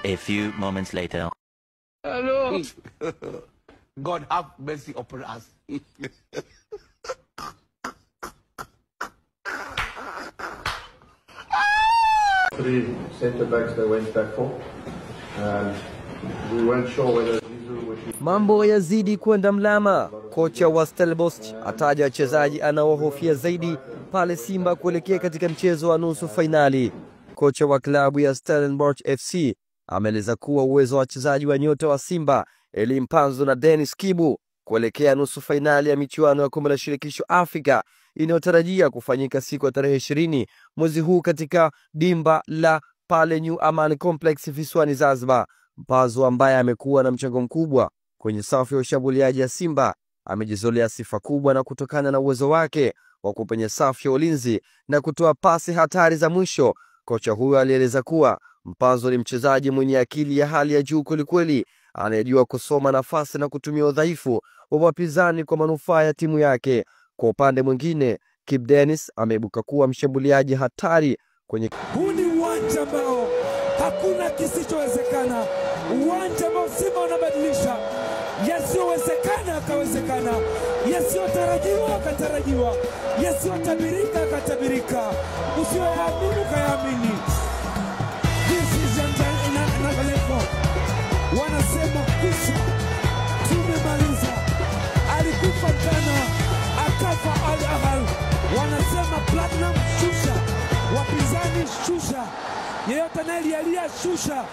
A few moments later. Hello. God have mercy upon us. Three centre-backs that went back for. We weren't sure whether mambo yazidi kwenda mlama. Kocha wa Stellenbosch ataja wachezaji anaohofia zaidi pale Simba kuelekea katika mchezo wa nusu finali. Kocha wa klabu ya Stellenbosch FC ameeleza kuwa uwezo wa wachezaji wa nyota wa Simba Elie Mpanzu na Dennis Kibu kuelekea nusu finali ya michuano ya kombe la shirikisho Afrika inayotarajia kufanyika siku ya tarehe 20 mwezi huu katika dimba la pale New Aman Complex visiwani Zanzibar. Mpanzu ambaye amekuwa na mchango mkubwa kwenye safu ya ushambuliaji ya Simba amejizolea sifa kubwa na kutokana na uwezo wake wa kupenya safu ya ulinzi na kutoa pasi hatari za mwisho. Kocha huyo alieleza kuwa Mpanzu ni mchezaji mwenye akili ya hali ya juu kweli, anayejua kusoma nafasi na kutumia udhaifu wa wapinzani kwa manufaa ya timu yake. Kwa upande mwingine, Kip Dennis ameibuka kuwa mshambuliaji hatari kwenye huu ni uwanja ambao hakuna kisichowezekana, uwanja ambao Simba wanabadilisha yasiyowezekana akawezekana, yasiyotarajiwa akatarajiwa, yasiyotabirika akatabirika, usiyoyaamini ukayaamini. This is another level. Wanasema kisha tumemaliza, alikufa Ghana akafa Al Ahly. Wanasema Platinum shusha, wapinzani shusha, yeyote anayelialia shusha.